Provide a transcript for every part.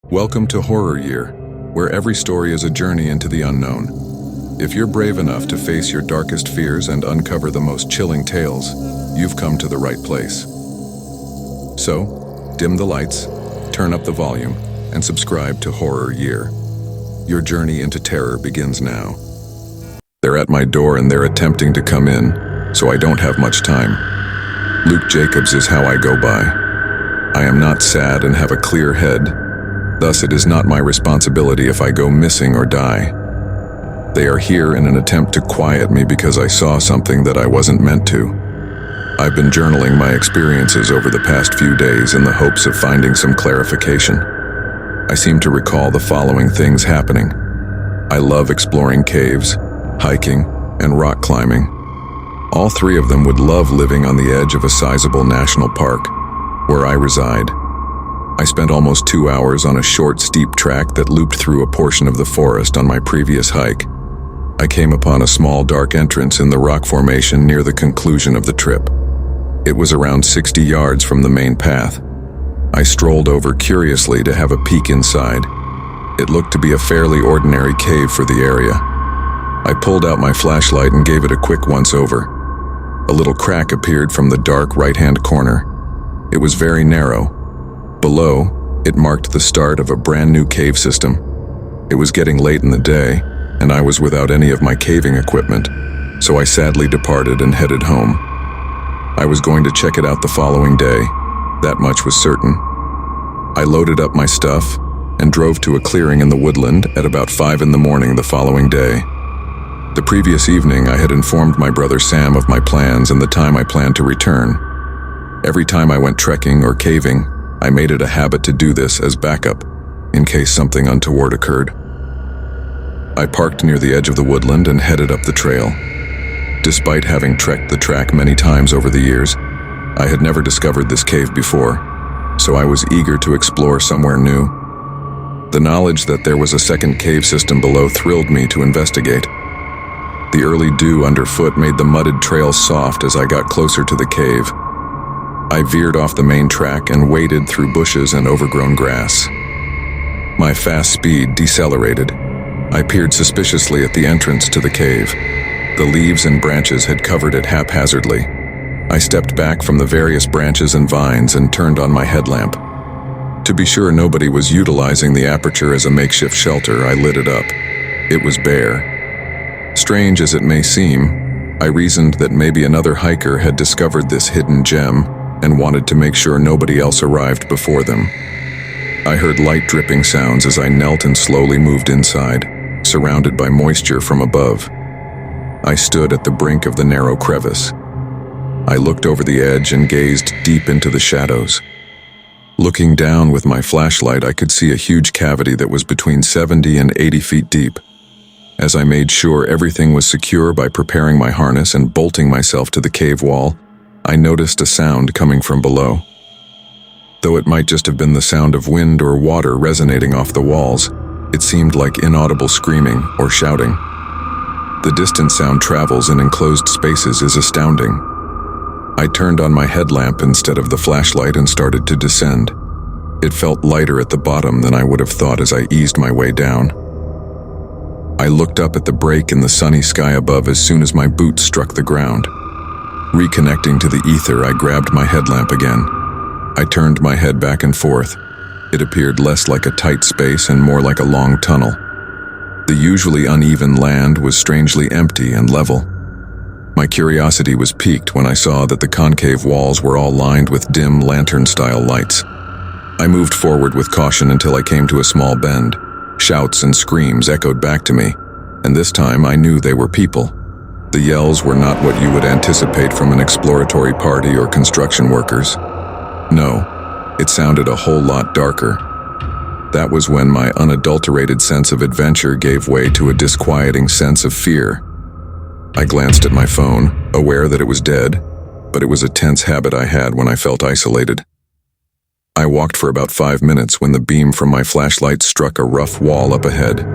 Welcome to Horror Year, where every story is a journey into the unknown. If you're brave enough to face your darkest fears and uncover the most chilling tales, you've come to the right place. So, dim the lights, turn up the volume, and subscribe to Horror Year. Your journey into terror begins now. They're at my door and they're attempting to come in, so I don't have much time. Luke Jacobs is how I go by. I am not sad and have a clear head. Thus, it is not my responsibility if I go missing or die. They are here in an attempt to quiet me because I saw something that I wasn't meant to. I've been journaling my experiences over the past few days in the hopes of finding some clarification. I seem to recall the following things happening. I love exploring caves, hiking, and rock climbing. All three of them would love living on the edge of a sizable national park, where I reside. I spent almost 2 hours on a short, steep track that looped through a portion of the forest on my previous hike. I came upon a small, dark entrance in the rock formation near the conclusion of the trip. It was around 60 yards from the main path. I strolled over curiously to have a peek inside. It looked to be a fairly ordinary cave for the area. I pulled out my flashlight and gave it a quick once-over. A little crack appeared from the dark right-hand corner. It was very narrow. Below, it marked the start of a brand new cave system. It was getting late in the day, and I was without any of my caving equipment, so I sadly departed and headed home. I was going to check it out the following day, that much was certain. I loaded up my stuff and drove to a clearing in the woodland at about 5 in the morning the following day. The previous evening, I had informed my brother Sam of my plans and the time I planned to return. Every time I went trekking or caving, I made it a habit to do this as backup, in case something untoward occurred. I parked near the edge of the woodland and headed up the trail. Despite having trekked the track many times over the years, I had never discovered this cave before, so I was eager to explore somewhere new. The knowledge that there was a second cave system below thrilled me to investigate. The early dew underfoot made the mudded trail soft as I got closer to the cave. I veered off the main track and waded through bushes and overgrown grass. My fast speed decelerated. I peered suspiciously at the entrance to the cave. The leaves and branches had covered it haphazardly. I stepped back from the various branches and vines and turned on my headlamp. To be sure nobody was utilizing the aperture as a makeshift shelter, I lit it up. It was bare. Strange as it may seem, I reasoned that maybe another hiker had discovered this hidden gem and wanted to make sure nobody else arrived before them. I heard light dripping sounds as I knelt and slowly moved inside, surrounded by moisture from above. I stood at the brink of the narrow crevice. I looked over the edge and gazed deep into the shadows. Looking down with my flashlight, I could see a huge cavity that was between 70 and 80 feet deep. As I made sure everything was secure by preparing my harness and bolting myself to the cave wall, I noticed a sound coming from below. Though it might just have been the sound of wind or water resonating off the walls, it seemed like inaudible screaming or shouting. The distance sound travels in enclosed spaces is astounding. I turned on my headlamp instead of the flashlight and started to descend. It felt lighter at the bottom than I would have thought as I eased my way down. I looked up at the break in the sunny sky above as soon as my boots struck the ground. Reconnecting to the ether, I grabbed my headlamp again. I turned my head back and forth. It appeared less like a tight space and more like a long tunnel. The usually uneven land was strangely empty and level. My curiosity was piqued when I saw that the concave walls were all lined with dim lantern-style lights. I moved forward with caution until I came to a small bend. Shouts and screams echoed back to me, and this time I knew they were people. The yells were not what you would anticipate from an exploratory party or construction workers. No, it sounded a whole lot darker. That was when my unadulterated sense of adventure gave way to a disquieting sense of fear. I glanced at my phone, aware that it was dead, but it was a tense habit I had when I felt isolated. I walked for about 5 minutes when the beam from my flashlight struck a rough wall up ahead.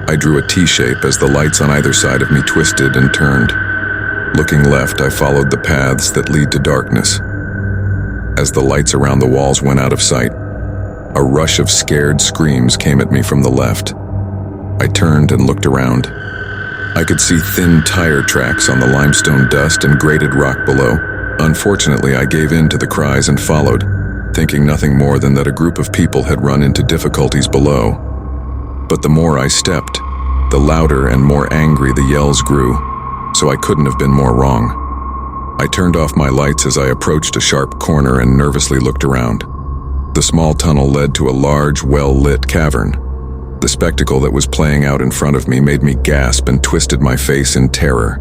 I drew a T-shape as the lights on either side of me twisted and turned. Looking left, I followed the paths that lead to darkness. As the lights around the walls went out of sight, A rush of scared screams came at me from the left. I turned and looked around. I could see thin tire tracks on the limestone dust and grated rock below. Unfortunately, I gave in to the cries and followed, thinking nothing more than that a group of people had run into difficulties below. But the more I stepped, the louder and more angry the yells grew, so I couldn't have been more wrong. I turned off my lights as I approached a sharp corner and nervously looked around. The small tunnel led to a large, well-lit cavern. The spectacle that was playing out in front of me made me gasp and twisted my face in terror.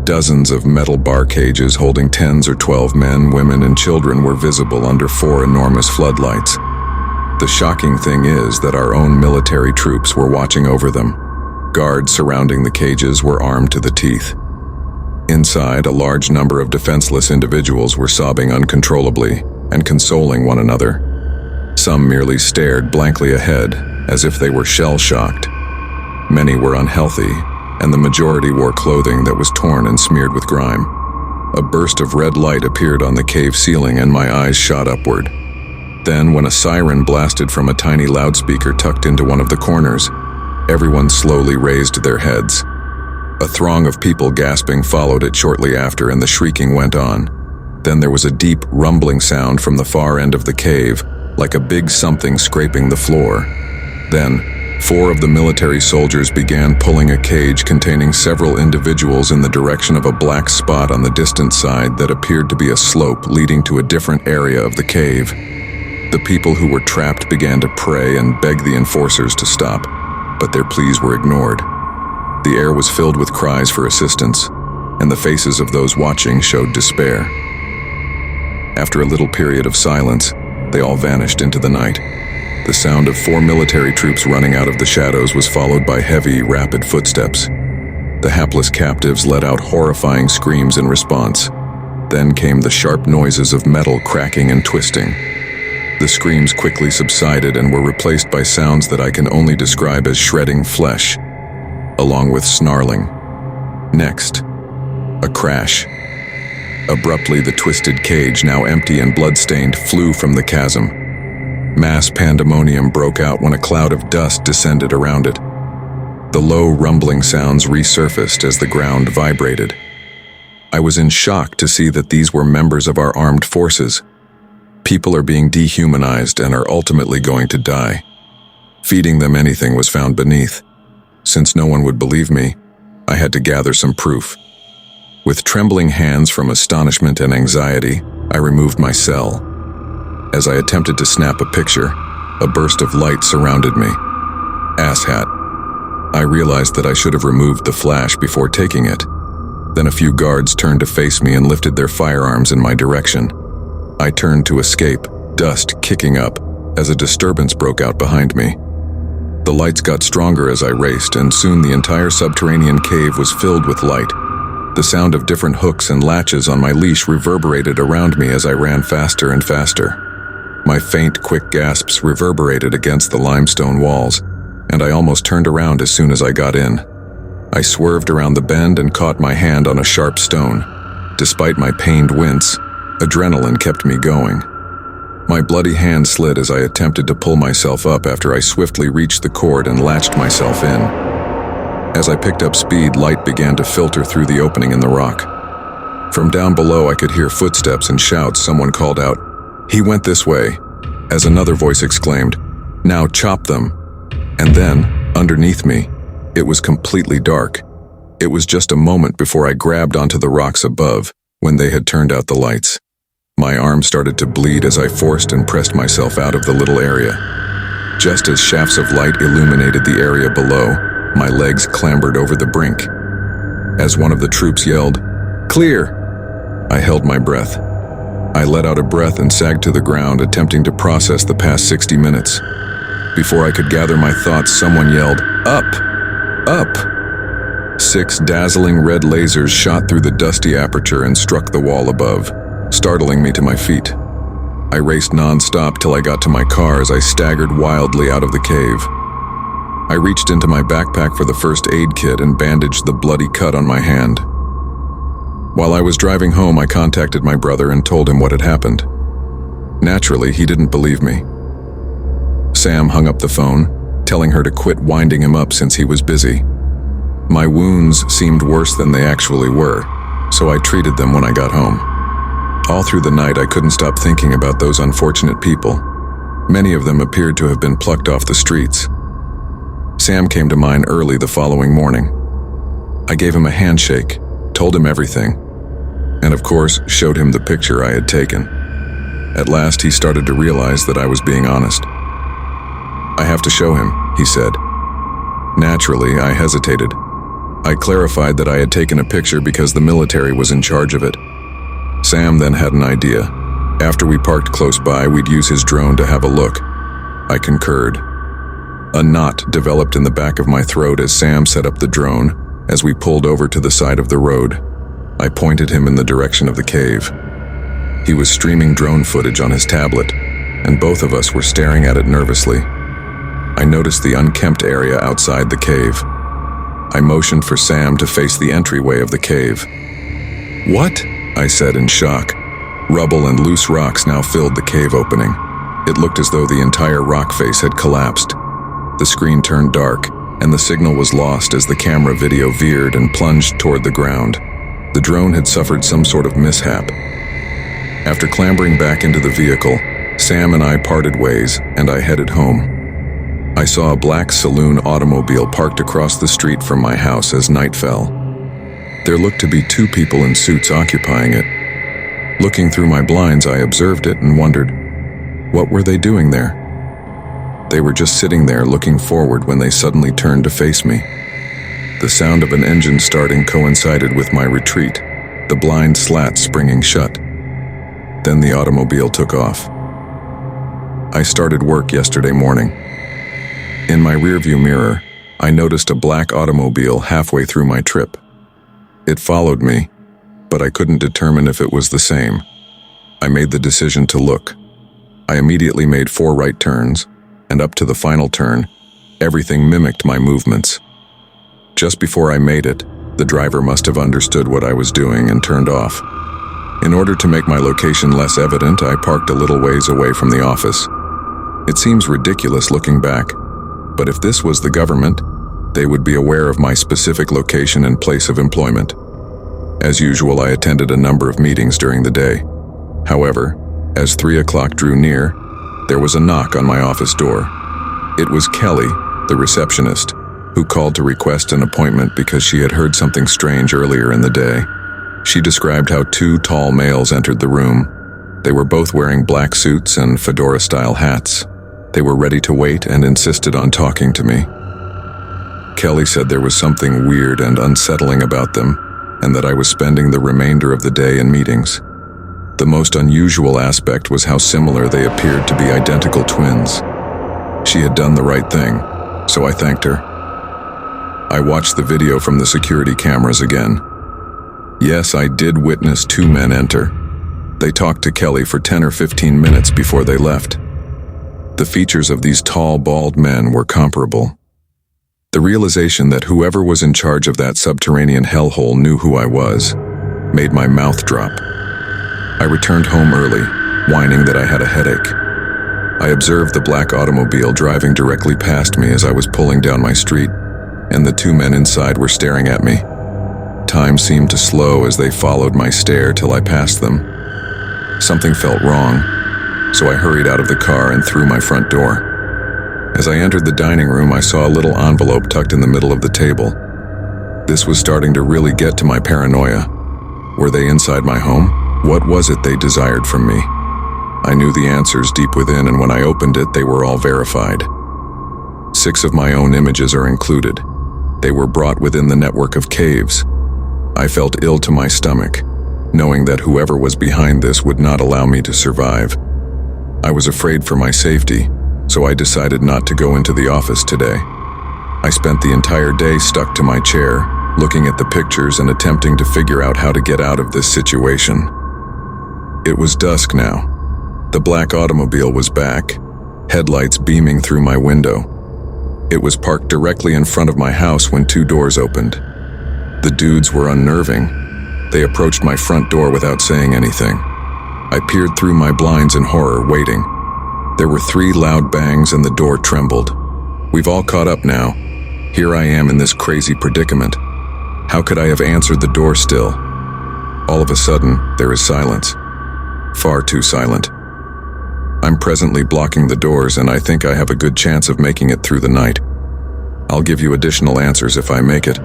Dozens of metal bar cages holding 10 or 12 men, women, and children were visible under 4 enormous floodlights. The shocking thing is that our own military troops were watching over them. Guards surrounding the cages were armed to the teeth. Inside, a large number of defenseless individuals were sobbing uncontrollably and consoling one another. Some merely stared blankly ahead, as if they were shell-shocked. Many were unhealthy, and the majority wore clothing that was torn and smeared with grime. A burst of red light appeared on the cave ceiling and my eyes shot upward. Then, when a siren blasted from a tiny loudspeaker tucked into one of the corners, everyone slowly raised their heads. A throng of people gasping followed it shortly after, and the shrieking went on. Then there was a deep, rumbling sound from the far end of the cave, like a big something scraping the floor. Then, 4 of the military soldiers began pulling a cage containing several individuals in the direction of a black spot on the distant side that appeared to be a slope leading to a different area of the cave. The people who were trapped began to pray and beg the enforcers to stop, but their pleas were ignored. The air was filled with cries for assistance, and the faces of those watching showed despair. After a little period of silence, they all vanished into the night. The sound of 4 military troops running out of the shadows was followed by heavy, rapid footsteps. The hapless captives let out horrifying screams in response. Then came the sharp noises of metal cracking and twisting. The screams quickly subsided and were replaced by sounds that I can only describe as shredding flesh, along with snarling. Next, a crash. Abruptly, the twisted cage, now empty and blood-stained, flew from the chasm. Mass pandemonium broke out when a cloud of dust descended around it. The low, rumbling sounds resurfaced as the ground vibrated. I was in shock to see that these were members of our armed forces. People are being dehumanized and are ultimately going to die. Feeding them anything was found beneath. Since no one would believe me, I had to gather some proof. With trembling hands from astonishment and anxiety, I removed my cell. As I attempted to snap a picture, a burst of light surrounded me. Asshat. I realized that I should have removed the flash before taking it. Then a few guards turned to face me and lifted their firearms in my direction. I turned to escape, dust kicking up, as a disturbance broke out behind me. The lights got stronger as I raced, and soon the entire subterranean cave was filled with light. The sound of different hooks and latches on my leash reverberated around me as I ran faster and faster. My faint, quick gasps reverberated against the limestone walls, and I almost turned around as soon as I got in. I swerved around the bend and caught my hand on a sharp stone. Despite my pained wince, adrenaline kept me going. My bloody hand slid as I attempted to pull myself up after I swiftly reached the cord and latched myself in. As I picked up speed, light began to filter through the opening in the rock. From down below, I could hear footsteps and shouts. Someone called out, "He went this way," as another voice exclaimed, "Now chop them." And then, underneath me, it was completely dark. It was just a moment before I grabbed onto the rocks above, when they had turned out the lights. My arm started to bleed as I forced and pressed myself out of the little area. Just as shafts of light illuminated the area below, my legs clambered over the brink. As one of the troops yelled, "Clear!" I held my breath. I let out a breath and sagged to the ground, attempting to process the past 60 minutes. Before I could gather my thoughts, someone yelled, "Up! Up!" 6 dazzling red lasers shot through the dusty aperture and struck the wall above, startling me to my feet. I raced non-stop till I got to my car as I staggered wildly out of the cave. I reached into my backpack for the first aid kit and bandaged the bloody cut on my hand. While I was driving home, I contacted my brother and told him what had happened. Naturally, he didn't believe me. Sam hung up the phone, telling her to quit winding him up since he was busy. My wounds seemed worse than they actually were, so I treated them when I got home. All through the night, I couldn't stop thinking about those unfortunate people. Many of them appeared to have been plucked off the streets. Sam came to mine early the following morning. I gave him a handshake, told him everything, and of course, showed him the picture I had taken. At last, he started to realize that I was being honest. "I have to show him," he said. Naturally, I hesitated. I clarified that I had taken a picture because the military was in charge of it. Sam then had an idea. After we parked close by, we'd use his drone to have a look. I concurred. A knot developed in the back of my throat as Sam set up the drone. As we pulled over to the side of the road, I pointed him in the direction of the cave. He was streaming drone footage on his tablet, and both of us were staring at it nervously. I noticed the unkempt area outside the cave. I motioned for Sam to face the entryway of the cave. "What?" I said in shock. Rubble and loose rocks now filled the cave opening. It looked as though the entire rock face had collapsed. The screen turned dark, and the signal was lost as the camera video veered and plunged toward the ground. The drone had suffered some sort of mishap. After clambering back into the vehicle, Sam and I parted ways, and I headed home. I saw a black saloon automobile parked across the street from my house as night fell. There looked to be two people in suits occupying it. Looking through my blinds, I observed it and wondered, what were they doing there? They were just sitting there looking forward when they suddenly turned to face me. The sound of an engine starting coincided with my retreat, the blind slats springing shut. Then the automobile took off. I started work yesterday morning. In my rearview mirror, I noticed a black automobile halfway through my trip. It followed me, but I couldn't determine if it was the same. I made the decision to look. I immediately made 4 right turns, and up to the final turn, everything mimicked my movements. Just before I made it, the driver must have understood what I was doing and turned off. In order to make my location less evident, I parked a little ways away from the office. It seems ridiculous looking back, but if this was the government, they would be aware of my specific location and place of employment. As usual, I attended a number of meetings during the day. However, as 3 o'clock drew near, there was a knock on my office door. It was Kelly, the receptionist, who called to request an appointment because she had heard something strange earlier in the day. She described how 2 tall males entered the room. They were both wearing black suits and fedora-style hats. They were ready to wait and insisted on talking to me. Kelly said there was something weird and unsettling about them, and that I was spending the remainder of the day in meetings. The most unusual aspect was how similar they appeared to be identical twins. She had done the right thing, so I thanked her. I watched the video from the security cameras again. Yes, I did witness 2 men enter. They talked to Kelly for 10 or 15 minutes before they left. The features of these tall, bald men were comparable. The realization that whoever was in charge of that subterranean hellhole knew who I was made my mouth drop. I returned home early, whining that I had a headache. I observed the black automobile driving directly past me as I was pulling down my street, and the 2 men inside were staring at me. Time seemed to slow as they followed my stare till I passed them. Something felt wrong, so I hurried out of the car and through my front door. As I entered the dining room, I saw a little envelope tucked in the middle of the table. This was starting to really get to my paranoia. Were they inside my home? What was it they desired from me? I knew the answers deep within, and when I opened it, they were all verified. 6 of my own images are included. They were brought within the network of caves. I felt ill to my stomach, knowing that whoever was behind this would not allow me to survive. I was afraid for my safety, so I decided not to go into the office today. I spent the entire day stuck to my chair, looking at the pictures and attempting to figure out how to get out of this situation. It was dusk now. The black automobile was back, headlights beaming through my window. It was parked directly in front of my house when 2 doors opened. The dudes were unnerving. They approached my front door without saying anything. I peered through my blinds in horror, waiting. There were 3 loud bangs and the door trembled. We've all caught up now. Here I am in this crazy predicament. How could I have answered the door still? All of a sudden, there is silence. Far too silent. I'm presently blocking the doors, and I think I have a good chance of making it through the night. I'll give you additional answers if I make it.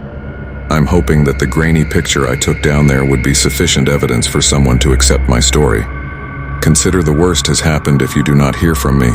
I'm hoping that the grainy picture I took down there would be sufficient evidence for someone to accept my story. Consider the worst has happened if you do not hear from me.